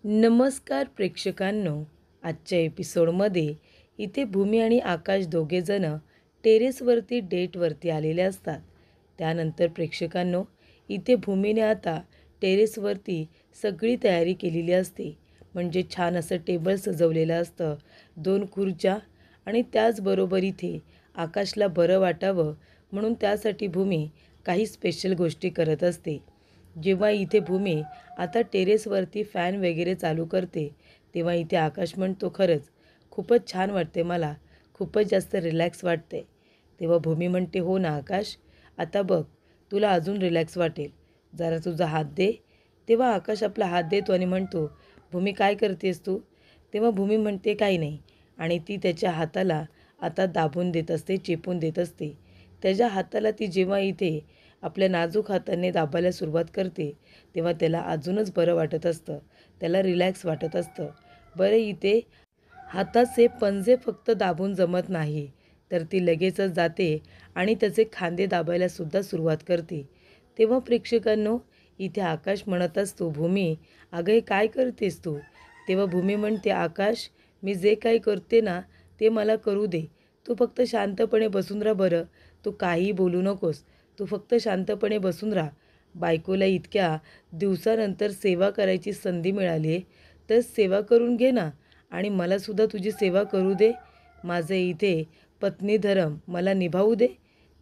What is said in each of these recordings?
नमस्कार प्रेक्षकांनो. आजच्या एपिसोडमध्ये इथे भूमी आणि आकाश दोघेजण टेरेसवरती डेटवरती आलेले असतात. त्यानंतर प्रेक्षकांनो, इथे भूमीने आता टेरेसवरती सगळी तयारी केलेली असते. म्हणजे छान असं टेबल सजवलेलं असतं, 2 खुर्च्या आणि त्याचबरोबर इथे आकाशला बरं वाटावं म्हणून त्यासाठी भूमी काही स्पेशल गोष्टी करत असते. जेव्हा इथे भूमी आता टेरेसवरती फॅन वगैरे चालू करते, तेव्हा इथे आकाश म्हणतो, खरंच खूपच छान वाटते मला, खूपच जास्त रिलॅक्स वाटते. तेव्हा भूमी म्हणते, हो ना आकाश, आता बघ तुला अजून रिलॅक्स वाटेल, जरा तुझा हात दे. तेव्हा आकाश आपला हात देतो आणि म्हणतो, भूमी काय करतेस तू? तेव्हा भूमी म्हणते, काही नाही. आणि ती त्याच्या हाताला आता दाबून देत असते, चेपून देत असते. त्याच्या हाताला ती जेव्हा इथे आपल्या नाजूक हाताने दाबायला सुरुवात करते, तेव्हा त्याला अजूनच बरं वाटत असतं, त्याला रिलॅक्स वाटत असतं. बरं, इथे हाताचे पंजे फक्त दाबून जमत नाही, तर ती लगेचच जाते आणि त्याचे खांदे दाबायलासुद्धा सुरुवात करते. तेव्हा प्रेक्षकांनो, इथे आकाश म्हणत असतो, भूमी अगं हे काय करतेस तू? तेव्हा भूमी म्हणते, आकाश मी जे काही करते ना ते मला करू दे, तू फक्त शांतपणे बसून राहा. बरं, तू काहीही बोलू नकोस, तू फक्त शांतपणे बसून राहा. बायकोला इतक्या दिवसानंतर सेवा करायची संधी मिळाली आहे, तर सेवा करून घे ना आणि मलासुद्धा तुझी सेवा करू दे. माझं इथे पत्नी धर्म मला निभावू दे.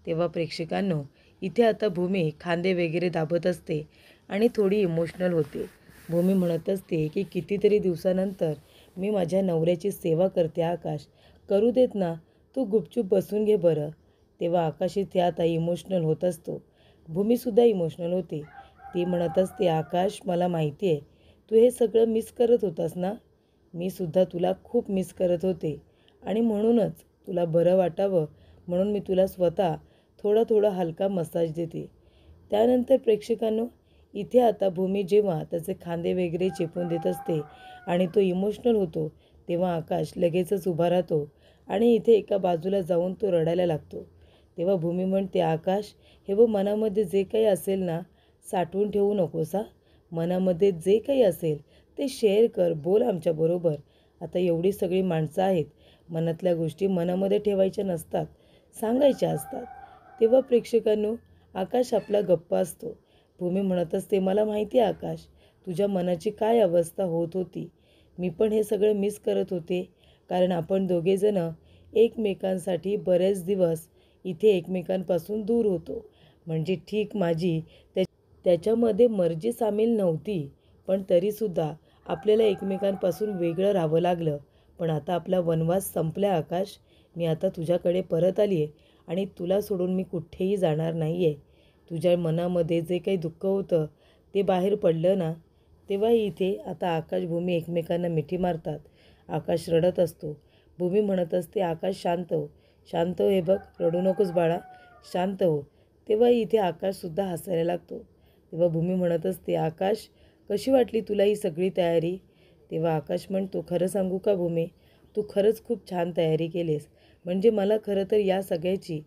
तेव्हा प्रेक्षकांनो, इथे आता भूमी खांदे वगैरे दाबत असते आणि थोडी इमोशनल होते. भूमी म्हणत असते की कितीतरी दिवसानंतर मी माझ्या नवऱ्याची सेवा करते आकाश, करू देत ना, तू गुपचूप बसून घे बरं. तेव्हा आकाश इथे आता इमोशनल होत असतो. भूमीसुद्धा इमोशनल होते. ती म्हणत असते, आकाश मला माहिती आहे तू हे सगळं मिस करत होतास ना, मी सुद्धा तुला खूप मिस करत होते आणि म्हणूनच तुला बरं वाटावं म्हणून मी तुला स्वतः थोडा थोडा हलका मसाज देते. त्यानंतर प्रेक्षकांनो, इथे आता भूमी जेव्हा त्याचे खांदे वगैरे चेपून देत असते आणि तो इमोशनल होतो, तेव्हा आकाश लगेचच उभा राहतो आणि इथे एका बाजूला जाऊन तो रडायला लागतो. तेव्हा भूमी म्हणते, आकाश हे बघ, मनामध्ये जे काही असेल ना साठवून ठेवू नकोस हा. मनामध्ये जे काही असेल ते शेअर कर, बोल आमच्याबरोबर. आता एवढी सगळी माणसं आहेत, मनातल्या गोष्टी मनामध्ये ठेवायच्या नसतात, सांगायच्या असतात. तेव्हा प्रेक्षकांनो, आकाश आपला गप्पा असतो. भूमी म्हणत असते, मला माहिती आहे आकाश, तुझ्या मनाची काय अवस्था होत होती. मी पण हे सगळं मिस करत होते, कारण आपण दोघेजणं एकमेकांसाठी बरेच दिवस इथे एकमेकांपासून दूर होतो. म्हणजे ठीक माझी त्याच्यामध्ये मर्जी सामील नव्हती, पण तरीसुद्धा आपल्याला एकमेकांपासून वेगळं राहावं लागलं. पण आता आपला वनवास संपला आकाश, मी आता तुझ्याकडे परत आली आहे आणि तुला सोडून मी कुठेही जाणार नाही आहे. तुझ्या मनामध्ये जे काही दुःख होतं ते बाहेर पडलं ना. तेव्हा इथे आता आकाश भूमी एकमेकांना मिठी मारतात. आकाश रडत असतो. भूमी म्हणत असते, आकाश शांत हो, शांत हो, हे बघ रडू नकोस बाळा, शांत हो. तेव्हा इथे आकाशसुद्धा हसायला लागतो. तेव्हा भूमी म्हणत असते, आकाश कशी वाटली तुला ही सगळी तयारी? तेव्हा आकाश म्हणतो, खरं सांगू का भूमी, तू खरंच खूप छान तयारी केलीस. म्हणजे मला खरं तर या सगळ्याची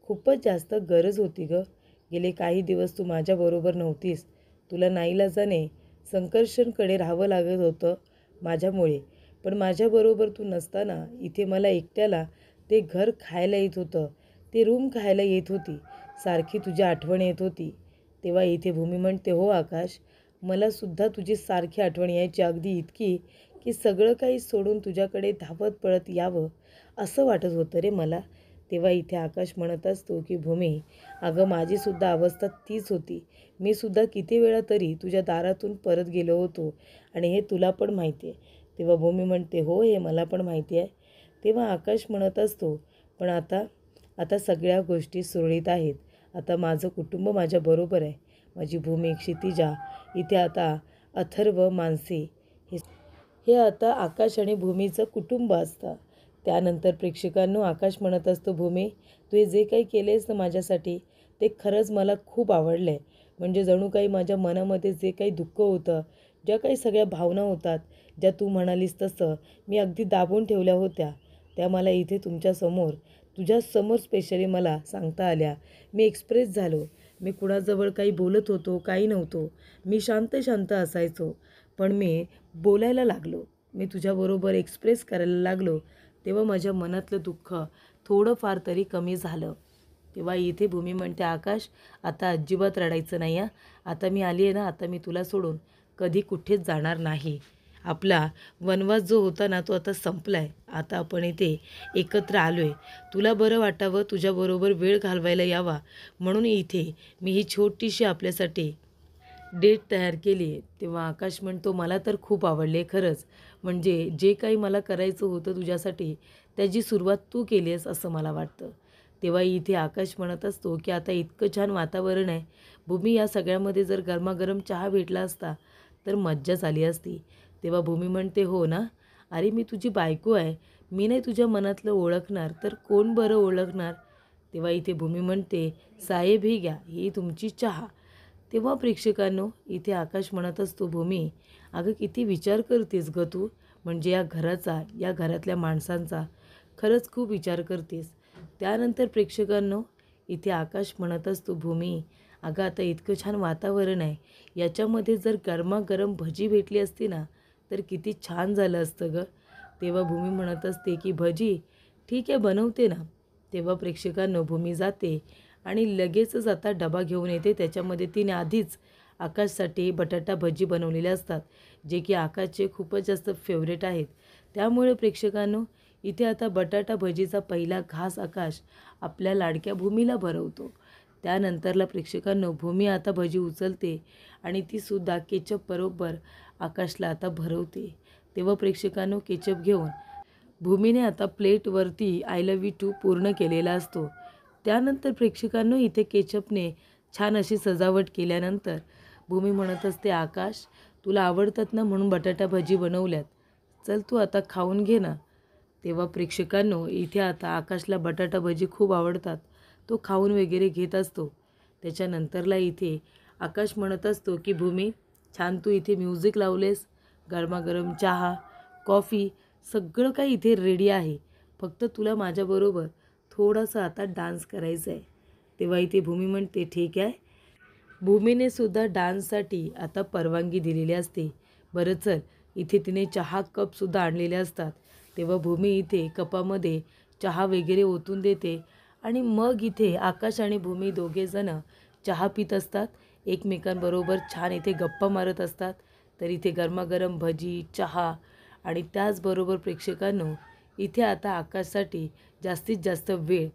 खूपच जास्त गरज होती गं. गेले काही दिवस तू माझ्याबरोबर नव्हतीस, तुला नाईलाजाने संकर्षणकडे राहावं लागत होतं माझ्यामुळे. पण माझ्याबरोबर तू नसताना इथे मला एकट्याला ते घर खायला येत होतं, ते रूम खायला येत होती, सारखी तुझी आठवण येत होती. तेव्हा इथे भूमी म्हणते, हो आकाश, मलासुद्धा तुझी सारखी आठवण यायची, अगदी इतकी की सगळं काही सोडून तुझ्याकडे धावत पळत यावं असं वाटत होतं रे मला. तेव्हा इथे आकाश म्हणत असतो की भूमी, अगं माझीसुद्धा अवस्था तीच होती. मी सुद्धा किती वेळा तरी तुझ्या दारातून परत गेलो होतो आणि हे तुला पण माहिती आहे. तेव्हा भूमी म्हणते, हो हे मला पण माहिती आहे. तेव्हा आकाश म्हणत असतो, पण आता आता सगळ्या गोष्टी सुरळीत आहेत. आता माझं कुटुंब माझ्याबरोबर आहे. माझी भूमी, क्षितिजा, इथे आता अथर्व, मानसी, हे हे आता आकाश आणि भूमीचं कुटुंब असतं. त्यानंतर प्रेक्षकांनो, आकाश म्हणत असतो, भूमी तू हे जे काही केलं आहेस ना माझ्यासाठी, ते खरंच मला खूप आवडलं आहे. म्हणजे जणू काही माझ्या मनामध्ये जे काही दुःख होतं, ज्या काही सगळ्या भावना होतात, ज्या तू म्हणालीस तसं मी अगदी दाबून ठेवल्या होत्या, त्या मला इथे तुमच्यासमोर, तुझ्यासमोर स्पेशली मला सांगता आल्या. मी एक्सप्रेस झालो. मी कुणाजवळ काही बोलत होतो, काही नव्हतो. मी शांत शांत असायचो. पण मी बोलायला लागलो, मी तुझ्याबरोबर एक्सप्रेस करायला लागलो, तेव्हा माझ्या मनातलं दुःख थोडंफार तरी कमी झालं. तेव्हा इथे भूमी म्हणते, आकाश आता अजिबात रडायचं नाही हां. आता मी आली आहे ना, आता मी तुला सोडून कधी कुठेच जाणार नाही. आपला वनवास जो होता ना तो आता संपला आहे. आता आपण इथे एकत्र आलो आहे. तुला बरं वाटावं, तुझ्याबरोबर वेळ घालवायला यावा म्हणून इथे मी ही छोटीशी आपल्यासाठी डेट तयार केली आहे. तेव्हा आकाश म्हणतो, मला तर खूप आवडले खरंच. म्हणजे जे काही मला करायचं होतं तुझ्यासाठी त्याची सुरुवात तू केली आहेस असं मला वाटतं. तेव्हा इथे आकाश म्हणत असतो की आता इतकं छान वातावरण आहे. भूमी या सगळ्यामध्ये जर गरमागरम चहा भेटला असता तर मज्जाच आली असती. तेव्हा भूमी म्हणते, हो ना, अरे मी तुझी बायको आहे. मी नाही तुझ्या मनातलं ओळखणार तर कोण बरं ओळखणार. तेव्हा इथे भूमी म्हणते, साहेब ही घ्या, ही तुमची चहा. तेव्हा प्रेक्षकांनो इथे आकाश म्हणत असतो, भूमी अगं किती विचार करतेस गं तू. म्हणजे या घराचा, या घरातल्या माणसांचा खरंच खूप विचार करतेस. त्यानंतर प्रेक्षकांनो इथे आकाश म्हणत असतो, भूमी अगं आता इतकं छान वातावरण आहे, याच्यामध्ये जर गरमागरम भजी भेटली असती ना तर किती छान झालं असतं गं. तेव्हा भूमी म्हणत असते की भजी ठीक आहे बनवते ना. तेव्हा प्रेक्षकांनो भूमी जाते आणि लगेचच आता डबा घेऊन येते. त्याच्यामध्ये तिने आधीच आकाशसाठी बटाटा भजी बनवलेले असतात, जे की आकाशचे खूपच जास्त फेवरेट आहेत. त्यामुळे प्रेक्षकांनो इथे आता बटाटा भजीचा पहिला घास आकाश आपल्या लाडक्या भूमीला भरवतो. त्यानंतरला प्रेक्षकांनो भूमी आता भजी उचलते आणि तीसुद्धा केचप बरोबर आकाशला आता भरवते. तेव्हा प्रेक्षकांनो केचप घेऊन भूमीने आता प्लेटवरती आय लव्ह यू टू पूर्ण केलेला असतो. त्यानंतर प्रेक्षकांनो इथे केचपने छान अशी सजावट केल्यानंतर भूमी म्हणत असते, आकाश तुला आवडतात ना म्हणून बटाटा भजी बनवल्यात, चल तू आता खाऊन घे ना. तेव्हा प्रेक्षकांनो इथे आता आकाशला बटाटा भजी खूप आवडतात. तो खाऊन वगैरे घेत असतो. त्याच्यानंतरला इथे आकाश म्हणत असतो की भूमी छान तू इथे म्युझिक लावलेस, गरमागरम चहा, कॉफी सगळं काही इथे रेडी आहे. फक्त तुला माझ्याबरोबर थोडासा आता डान्स करायचा आहे. तेव्हा इथे भूमी म्हणते, ठीक आहे. भूमीने सुद्धा डान्ससाठी आता परवानगी दिलेली असते. बरं चल, इथे तिने चहा कपसुद्धा आणलेले असतात. तेव्हा भूमी इथे कपामध्ये चहा वगैरे ओतून देते आणि मग इथे आकाश आणि भूमी दोघेजण चहा पित असतात. एकमेकांबरोबर छान इथे गप्पा मारत असतात. तर इथे गरमागरम भजी, चहा आणि त्याचबरोबर प्रेक्षकांनो इथे आता आकाशसाठी जास्तीत जास्त वेळ.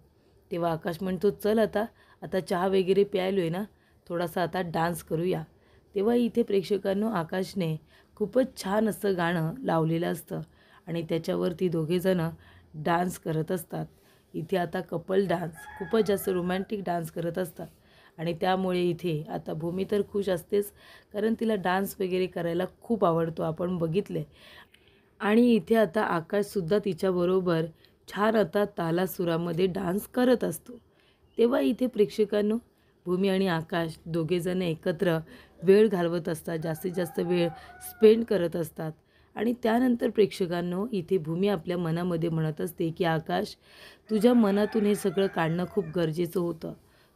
तेव्हा आकाश म्हणतो, चल आता आता चहा वगैरे प्यायलो आहे ना, थोडासा आता डान्स करूया. तेव्हा इथे प्रेक्षकांनो आकाशने खूपच छान असं गाणं लावलेलं असतं आणि त्याच्यावरती दोघेजणं डान्स करत असतात. इथे आता कपल डान्स खूपच जास्त रोमॅन्टिक डान्स करत असतात आणि त्यामुळे इथे आता भूमी तर खुश असतेच, कारण तिला डान्स वगैरे करायला खूप आवडतो, आपण बघितले. आणि इथे आता आकाशसुद्धा तिच्याबरोबर छान आता तालासुरामध्ये डान्स करत असतो. तेव्हा इथे प्रेक्षकांनो भूमी आणि आकाश दोघेजण एकत्र वेळ घालवत असतात, जास्तीत जास्त वेळ स्पेंड करत असतात. आणि त्यानंतर प्रेक्षकांनो इथे भूमी आपल्या मनामध्ये म्हणत असते की आकाश तुझ्या मनातून हे सगळं काढणं खूप गरजेचं होतं.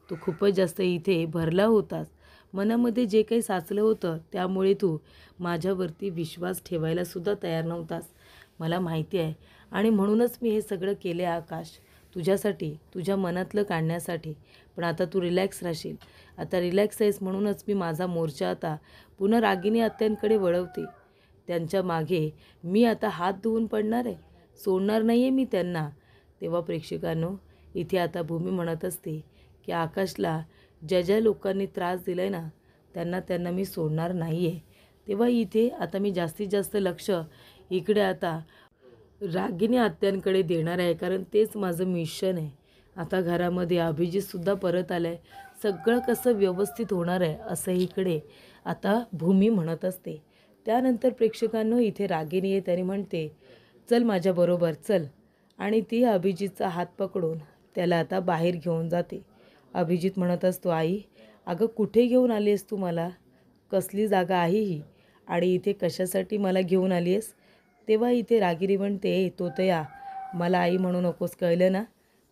तू खूपच जास्त इथे भरला होतास. मनामध्ये जे काही साचलं होतं त्यामुळे तू माझ्यावरती विश्वास ठेवायलासुद्धा तयार नव्हतास, मला माहिती आहे. आणि म्हणूनच मी हे सगळं केले आकाश, तुझ्यासाठी, तुझ्या मनातलं काढण्यासाठी. पण आता तू रिलॅक्स राहशील. आता रिलॅक्स आहेस म्हणूनच मी माझा मोर्चा आता पुन्हा रागिनी आत्यांकडे वळवते. त्यांच्या मागे मी आता हात धुवून पडणार आहे, सोडणार नाही आहे मी त्यांना. तेव्हा प्रेक्षकांनो इथे आता भूमी म्हणत असते की आकाशला ज्या ज्या लोकांनी त्रास दिला आहे ना त्यांना त्यांना मी सोडणार नाही आहे. तेव्हा इथे आता मी जास्तीत जास्त लक्ष इकडे आता रागिनी आत्यांकडे देणार आहे, कारण तेच माझं मिशन आहे. आता घरामध्ये अभिजितसुद्धा परत आलं आहे, सगळं कसं व्यवस्थित होणार आहे असं इकडे आता भूमी म्हणत असते. त्यानंतर प्रेक्षकांनो इथे रागिनी येते आणि म्हणते, चल माझ्याबरोबर चल. आणि ती अभिजितचा हात पकडून त्याला आता बाहेर घेऊन जाते. अभिजित म्हणत असतो, आई अगं कुठे घेऊन आली आहेस तू मला, कसली जागा आहे ही आणि इथे कशासाठी मला घेऊन आली आहेस. तेव्हा इथे रागिनी म्हणते, तोतया मला आई म्हणू नकोस, कळलं ना,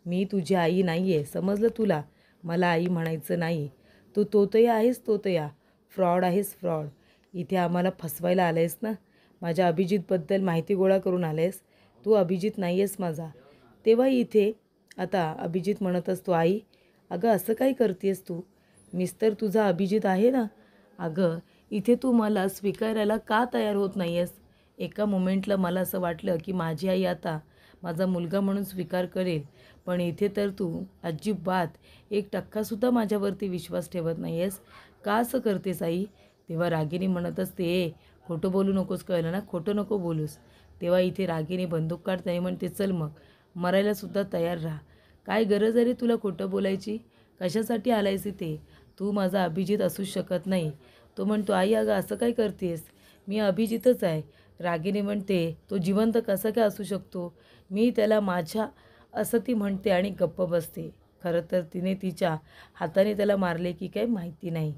मी तुझी आई नाही आहे, समजलं तुला, मला आई म्हणायचं नाही. तू तोतया आहेस, तोतया फ्रॉड आहेस, फ्रॉड. इथे आम्हाला फसवायला आलं आहेस ना? माझ्या अभिजितबद्दल माहिती गोळा करून आलं आहेस. तू अभिजित नाही आहेस माझा. तेव्हा इथे आता अभिजित म्हणत असतो, आई अगं असं काय करते आहेस तू? मीच तर तुझा अभिजित आहे ना. अगं इथे तू मला स्वीकारायला का तयार होत नाही आहेस? एका मोमेंटला मला असं वाटलं की माझी आई आता माझा मुलगा म्हणून स्वीकार करेल, पण इथे तर तू अजिबात 1% माझ्यावरती विश्वास ठेवत नाही आहेस. का असं करतेस आई? तेव्हा रागिनी म्हणत असते, खोटं बोलू नकोस, कळलं ना, खोटं नको बोलूस. तेव्हा इथे रागिनी बंदूक काढते आणि म्हणते, चल मग मरायलासुद्धा तयार राहा. काय गरज आहे रे तुला खोटं बोलायची? कशासाठी आलायस इथे? तू माझा अभिजित असूच शकत नाही. तो म्हणतो, आई अगं असं काय करतेस? मी अभिजितच आहे. रागिनी म्हणते, तो जिवंत कसा काय असू शकतो? मी त्याला माझ्या असं ती म्हणते आणि गप्प बसते. खरं तर तिने तिच्या हाताने त्याला मारले की काय माहिती नाही.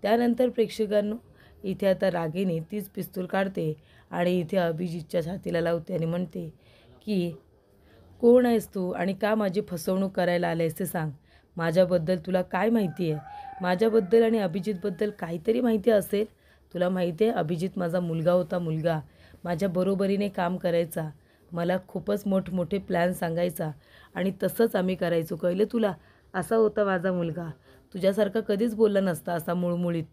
त्यानंतर प्रेक्षकांनो इथे आता रागिनी तीच पिस्तूल काढते आणि इथे अभिजितच्या छातीला लावते आणि म्हणते की कोण आहेस तू आणि का माझी फसवणूक करायला आलेस ते सांग. माझ्याबद्दल तुला काय माहिती आहे? माझ्याबद्दल आणि अभिजितबद्दल काहीतरी माहिती असेल. तुला माहिती आहे अभिजित माझा मुलगा होता, मुलगा माझ्या बरोबरीने काम करायचा, मला खूपच मोठमोठे प्लॅन सांगायचा आणि तसंच आम्ही करायचो, कळलं तुला? असा होता माझा मुलगा. तुझ्यासारखा कधीच बोलला नसता असा मुळमुळीत.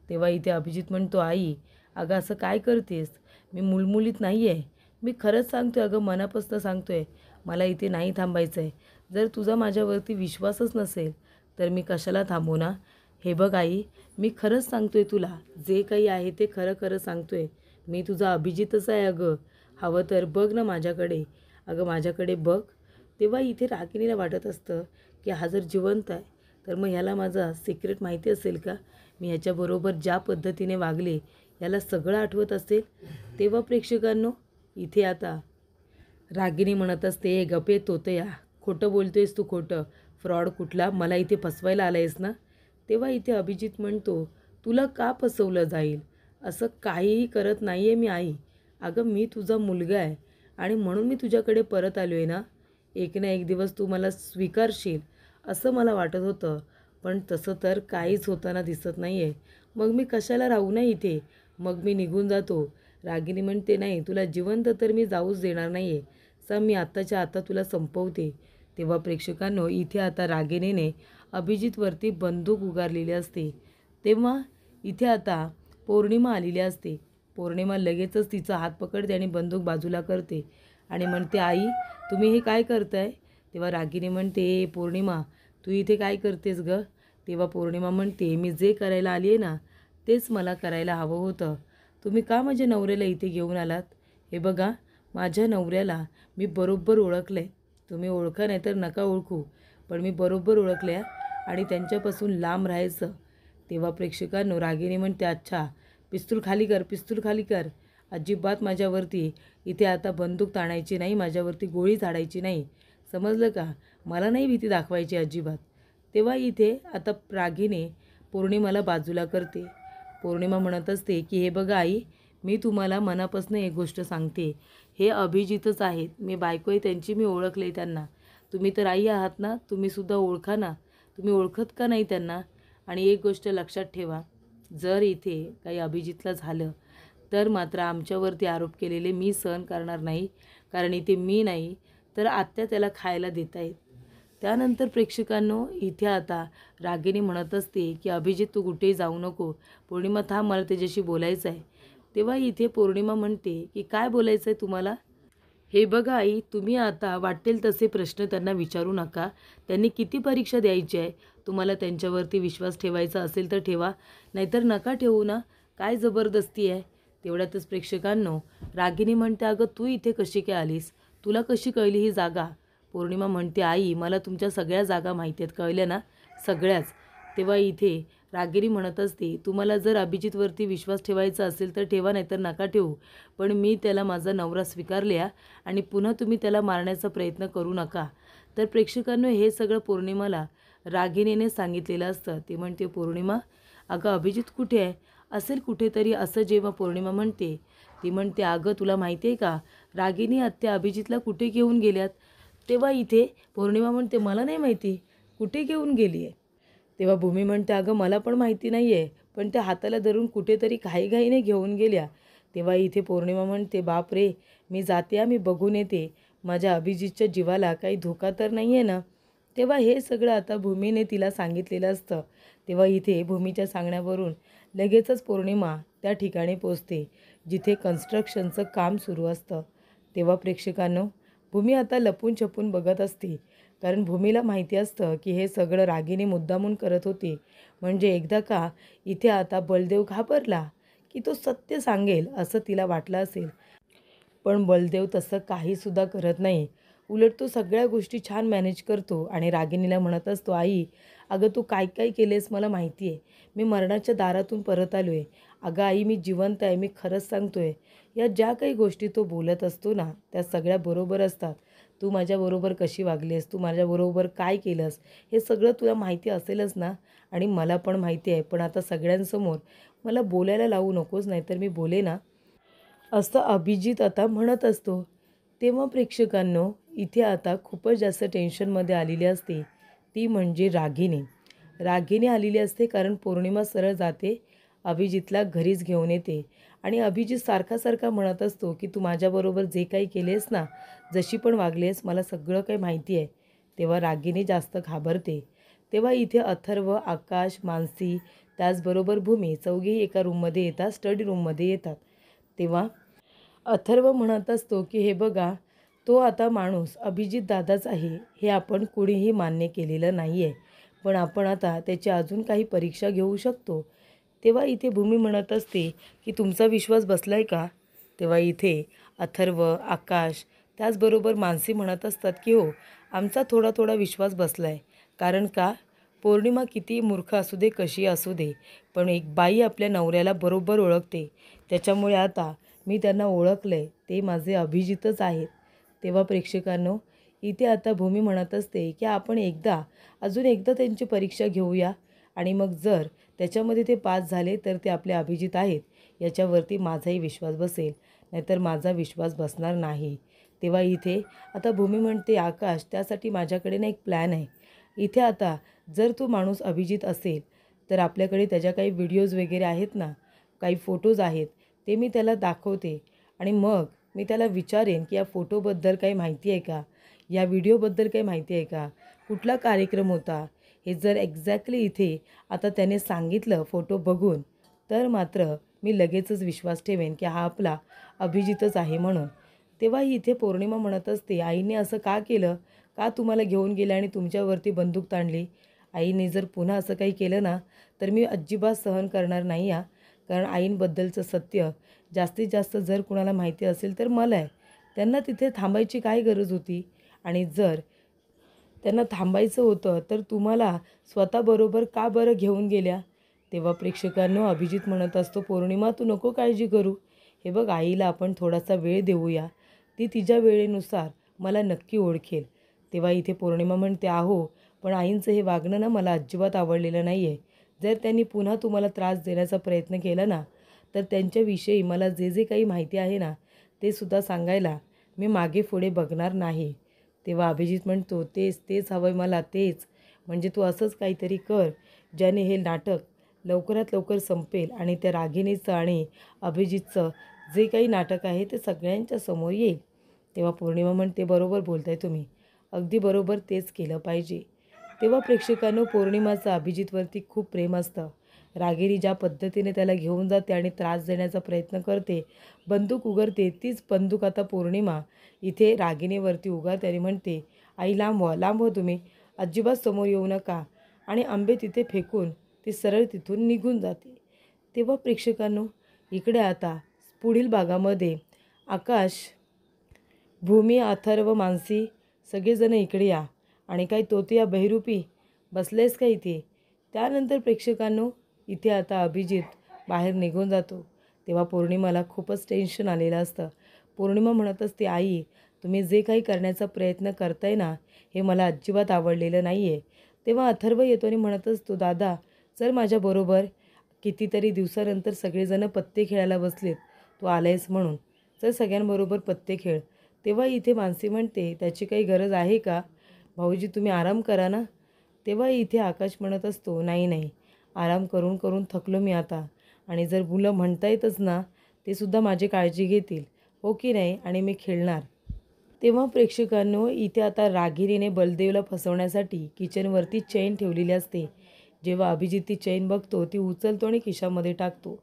तेव्हा इथे अभिजित म्हणतो, आई अगं असं काय करतेस? मी मुळमुळीत नाही आहे. मी खरंच सांगतोय अगं, मनापासून सांगतोय. मला इथे नाही थांबायचं आहे. जर तुझा माझ्यावरती विश्वासच नसेल तर मी कशाला थांबू ना? हे बघ आई, मी खरंच सांगतोय तुला, जे काही आहे ते खरं खरं सांगतोय. मी तुझा अभिजितच आहे अगं. हवं तर बघ ना माझ्याकडे. अगं माझ्याकडे बघ. तेव्हा इथे रागिणीला वाटत असतं की हा जर जिवंत आहे तर मग ह्याला माझा सिक्रेट माहिती असेल का? मी ह्याच्याबरोबर ज्या पद्धतीने वागले याला सगळं आठवत असेल. तेव्हा प्रेक्षकांनो इथे आता रागिनी म्हणत असते, गपे तोतया, खोटं बोलतोयस तू, खोटं. फ्रॉड कुठला, मला इथे फसवायला आला आहेस ना? तेव्हा इथे अभिजित म्हणतो, तुला का फसवलं जाईल? असं काहीही करत नाही आहे मी आई. अगं मी तुझा मुलगा आहे आणि म्हणून मी तुझ्याकडे परत आलो आहे ना. एक ना एक दिवस तू मला स्वीकारशील असं मला वाटत होतं, पण तसं तर काहीच होताना दिसत नाही आहे. मग मी कशाला राहू ना इथे? मग मी निघून जातो. रागिनी म्हणते, नाही तुला जिवंत तर मी जाऊच देणार नाही आहे. मी आत्ताच्या आता तुला संपवते. तेव्हा प्रेक्षकांनो इथे आता रागिनीने अभिजितवरती बंदूक उगारलेली असते. तेव्हा इथे आता पौर्णिमा आलेली असते. पौर्णिमा लगेचच तिचा हात पकडते आणि बंदूक बाजूला करते आणि म्हणते, आई तुम्ही हे काय करताय? तेव्हा रागिनी म्हणते, पौर्णिमा तू इथे काय करतेस गं? तेव्हा पौर्णिमा म्हणते, मी जे करायला आली आहे ना तेच मला करायला हवं होतं. तुम्ही का माझ्या नवऱ्याला इथे घेऊन आलात? हे बघा, माझ्या नवऱ्याला मी बरोबर ओळखलं आहे. तुम्ही ओळखा नाही तर नका ओळखू, पण मी बरोबर ओळखलं आहे आणि त्यांच्यापासून लांब राहायचं. तेव्हा प्रेक्षकांनो रागिनी म्हणते, अच्छा पिस्तूल खाली कर, पिस्तूल खाली कर. अजिबात माझ्यावरती इथे आता बंदूक ताणायची नाही, माझ्यावरती गोळी झाडायची नाही, समजलं का? मला नाही भीती दाखवायची अजिबात. तेव्हा इथे आता रागिनी पौर्णिमाला बाजूला करते. पौर्णिमा म्हणत असते की हे बघा आई, मी तुम्हाला मनापासून एक गोष्ट सांगते, हे अभिजितच आहेत. मी बायको आहे त्यांची, मी ओळखले त्यांना. तुम्ही तर आई आहात ना, तुम्हीसुद्धा ओळखा ना. तुम्ही ओळखत का नाही त्यांना? आणि एक गोष्ट लक्षात ठेवा, जर इथे काही अभिजितला झालं तर मात्र आमच्यावरती आरोप केलेले मी सहन करणार नाही, कारण इथे मी नाही तर आत्या त्याला खायला देत आहेत. त्यानंतर प्रेक्षकांनो इथे आता रागिनी म्हणत असते की अभिजित तू कुठेही जाऊ नको. पौर्णिमा थांब, मला त्याच्याशी बोलायचं आहे. तेव्हा इथे पौर्णिमा म्हणते की काय बोलायचं आहे तुम्हाला? हे बघा आई, तुम्ही आता वाटेल तसे प्रश्न त्यांना विचारू नका. त्यांनी किती परीक्षा द्यायची आहे, तुम्हाला त्यांच्यावरती विश्वास ठेवायचा असेल तर ठेवा, नाहीतर नका ठेवू ना. काय जबरदस्ती आहे? तेवढ्यातच प्रेक्षकांनो रागिनी म्हणते, अगं तू इथे कशी काय आलीस? तुला कशी कळली ही जागा? पौर्णिमा म्हणते, आई मला तुमच्या सगळ्या जागा माहिती आहेत, कळल्या ना, सगळ्याच. तेव्हा इथे रागिनी म्हणत असते, तुम्हाला जर अभिजितवरती विश्वास ठेवायचा असेल तर ठेवा, नाही तर नका ठेवू, पण मी त्याला माझा नवरा स्वीकारल्या आणि पुन्हा तुम्ही त्याला मारण्याचा प्रयत्न करू नका. तर प्रेक्षकांनो हे सगळं पौर्णिमाला रागिनीने सांगितलेलं असतं. ती म्हणते, पौर्णिमा अगं अभिजित कुठे आहे? असेल कुठेतरी असं जेव्हा पौर्णिमा म्हणते, ती म्हणते, अगं तुला माहिती आहे का, रागिनी आत्या अभिजितला कुठे घेऊन गेल्यात? तेव्हा इथे पौर्णिमा म्हणते, मला नाही माहिती कुठे घेऊन गेली आहे. तेव्हा भूमी म्हणते, अगं मला पण माहिती नाही आहे, पण त्या हाताला धरून कुठेतरी घाईघाईने घेऊन गेल्या. तेव्हा इथे पौर्णिमा म्हणते, बाप रे, मी जाते, मी बघून येते, माझ्या अभिजितच्या जीवाला काही धोका तर नाही आहे ना. तेव्हा हे सगळं आता भूमीने तिला सांगितलेलं असतं. तेव्हा इथे भूमीच्या सांगण्यावरून लगेचच पौर्णिमा त्या ठिकाणी पोचते जिथे कन्स्ट्रक्शनचं काम सुरू असतं. तेव्हा प्रेक्षकांनो, भूमी आता लपून छपून बघत असते, कारण भूमीला माहिती असतं की हे सगळं रागिनी मुद्दामून करत होती. म्हणजे एकदा का इथे आता बलदेव घाबरला की तो सत्य सांगेल असं तिला वाटलं असेल. पण बलदेव तसं काहीसुद्धा करत नाही. उलट तो सगळ्या गोष्टी छान मॅनेज करतो आणि रागिनीला म्हणत असतो, आई, अगं तू काय काय केलेस मला माहिती आहे. मी मरणाच्या दारातून परत आलो आहे. अगं आई, मी जिवंत आहे, मी खरंच सांगतो आहे. या ज्या काही गोष्टी तो बोलत असतो ना, त्या सगळ्या बरोबर असतात. तू माझ्याबरोबर कशी वागलीस, तू माझ्याबरोबर काय केलंस, हे सगळं तुला माहिती असेलच ना. आणि मला पण माहिती आहे. पण आता सगळ्यांसमोर मला बोलायला लावू नकोस, नाहीतर मी बोले ना, असं अभिजित आता म्हणत असतो. तेव्हा प्रेक्षकांनो, इथे आता खूपच जास्त टेन्शनमध्ये आलेली असते. ती म्हणजे रागिनी. रागिनी आलेली असते कारण पौर्णिमा सरळ जाते अभिजितला घरीच घेऊन येते आणि अभिजित सारखा सारखा म्हणत असतो की तू माझ्याबरोबर जे काही केलेस ना, जशी पण वागलेस, मला सगळं काही माहिती आहे. तेव्हा रागिनी जास्त घाबरते. तेव्हा इथे अथर्व, आकाश, मानसी, त्याचबरोबर भूमी चौघेही एका रूममध्ये येतात, स्टडी रूममध्ये येतात. तेव्हा अथर्व म्हणत असतो की हे बघा, तो आता माणूस अभिजित दादाच आहे, हे आपण कुणीही मान्य केलेलं नाही आहे. पण आपण आता त्याची अजून काही परीक्षा घेऊ शकतो. तेव्हा इथे भूमी म्हणत असते की तुमचा विश्वास बसला आहे का? तेव्हा इथे अथर्व, आकाश, त्याचबरोबर मानसी म्हणत असतात की हो, आमचा थोडा थोडा विश्वास बसला आहे. कारण का, पौर्णिमा किती मूर्ख असू दे, कशी असू दे, पण एक बाई आपल्या नवऱ्याला बरोबर ओळखते. त्याच्यामुळे आता मी त्यांना ओळखलं आहे, ते माझे अभिजितच आहेत. तेव्हा प्रेक्षकांनो, इथे आता भूमी म्हणत असते की आपण अजून एकदा त्यांची परीक्षा घेऊया आणि मग जर त्याच्यामध्ये ते पास झाले तर ते आपले अभिजित आहेत, याच्यावरती माझाही विश्वास बसेल, नाहीतर माझा विश्वास बसणार नाही. तेव्हा इथे आता भूमी म्हणते, आकाश, त्यासाठी माझ्याकडे ना एक प्लॅन आहे. इथे आता जर तो माणूस अभिजित असेल तर आपल्याकडे त्याच्या काही व्हिडिओज वगैरे आहेत ना, काही फोटोज आहेत, ते मी त्याला दाखवते आणि मग मी त्याला विचारेन की या फोटोबद्दल काही माहिती आहे का, या व्हिडिओबद्दल काही माहिती आहे का, कुठला कार्यक्रम होता. हे जर एक्झॅक्टली इथे आता त्याने सांगितलं फोटो बघून, तर मात्र मी लगेचच विश्वास ठेवेन की हा आपला अभिजितच आहे म्हणून. तेव्हा इथे पौर्णिमा म्हणत असते, आईने असं का केलं, का तुम्हाला घेऊन गेले आणि तुमच्यावरती बंदूक ताणली. आईने जर पुन्हा असं काही केलं ना, तर मी अजिबात सहन करणार नाही हा. कारण आईंबद्दलचं सत्य जास्तीत जास्त जर कुणाला माहिती असेल तर मला आहे. त्यांना तिथे थांबायची काय गरज होती. आणि जर त्यांना थांबायचं होतं तर तुम्हाला स्वतःबरोबर का बरं घेऊन गेल्या. तेव्हा प्रेक्षकांनो, अभिजित म्हणत असतो, पौर्णिमा, तू नको काळजी करू. हे बघ, आईला आपण थोडासा वेळ देऊया, ती तिच्या वेळेनुसार मला नक्की ओळखेल. तेव्हा इथे पौर्णिमा म्हणते, आहो, पण आईंचं हे वागणं ना मला अजिबात आवडलेलं नाही आहे. जर त्यांनी पुन्हा तुम्हाला त्रास देण्याचा प्रयत्न केला ना, तर त्यांच्याविषयी मला जे जे काही माहिती आहे ना, ते सुद्धा सांगायला मी मागे पुढे बघणार नाही. तेव्हा अभिजित म्हणतो, तेच तेच हवं आहे मला, तेच. म्हणजे तू असंच काहीतरी कर ज्याने हे नाटक लवकरात लवकर संपेल आणि त्या रागिणीचं आणि अभिजितचं जे काही नाटक आहे ते सगळ्यांच्या समोर येईल. तेव्हा पौर्णिमा म्हणते, बरोबर बोलताय तुम्ही, अगदी बरोबर, तेच केलं पाहिजे. तेव्हा प्रेक्षकांनो, पौर्णिमाचं अभिजितवरती खूप प्रेम असतं. रागिणी ज्या पद्धतीने त्याला घेऊन जाते आणि त्रास देण्याचा प्रयत्न करते, बंदूक उगारते, तीच बंदूक आता पौर्णिमा इथे रागिणीवरती उगारते आणि म्हणते, आई, लांब व्हा, लांब व्हा, तुम्ही अजिबात समोर येऊ नका. आणि आंबे तिथे फेकून ती सरळ तिथून निघून जाते. तेव्हा प्रेक्षकांनो, इकडे आता पुढील भागामध्ये आकाश, भूमी, अथर्व, मानसी सगळेजण इकडे या. आणि काही तोतिया बहिरूपी बसलेस का इथे. त्यानंतर प्रेक्षकांनो, इथे आता अभिजित बाहेर निघून जातो. तेव्हा पौर्णिमाला खूपच टेन्शन आलेलं असतं. पौर्णिमा म्हणत असते, आई, तुम्ही जे काही करण्याचा प्रयत्न करताय ना, हे मला अजिबात आवडलेलं नाही आहे. तेव्हा अथर्व येतो आणि म्हणत असतो, दादा, चल माझ्याबरोबर. कितीतरी दिवसानंतर सगळेजण पत्ते खेळायला बसलेत, तू आलायस म्हणून, चल सगळ्यांबरोबर पत्ते खेळ. तेव्हा इथे मानसी म्हणते, त्याची काही गरज आहे का, भाऊजी तुम्ही आराम करा ना. तेव्हा इथे आकाश म्हणत असतो, नाही नाही, आराम करून करून थकलो मी आता. आणि जर मुलं म्हणतायतच ना, ते सुद्धा माझी काळजी घेतील, हो की नाही? आणि मी खेळणार. तेव्हा प्रेक्षकांनो, इथे आता रागिणीने बलदेवला फसवण्यासाठी किचनवरती चेन ठेवलेली असते. जेव्हा अभिजित ती चेन बघतो, ती उचलतो आणि खिशामध्ये टाकतो.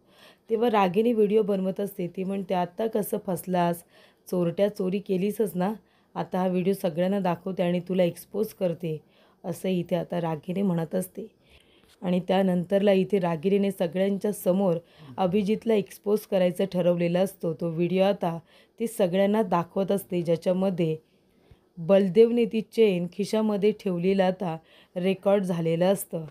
तेव्हा रागिणी व्हिडिओ बनवत असते. ती म्हणते, "आत्ता कसं फसलास? चोरट्या चोरी केलीसच ना? आता हा व्हिडिओ सगळ्यांना दाखवते आणि तुला एक्सपोज करते." असं इथे आता रागिणी म्हणत असते. आणि त्यानंतरला इथे रागिणीने सगळ्यांच्या समोर अभिजितला एक्सपोज करायचं ठरवलेलं असतो. तो व्हिडिओ आता ती सगळ्यांना दाखवत असते, ज्याच्यामध्ये बलदेवने ती चेन खिशामध्ये ठेवलेलं आता रेकॉर्ड झालेलं असतं.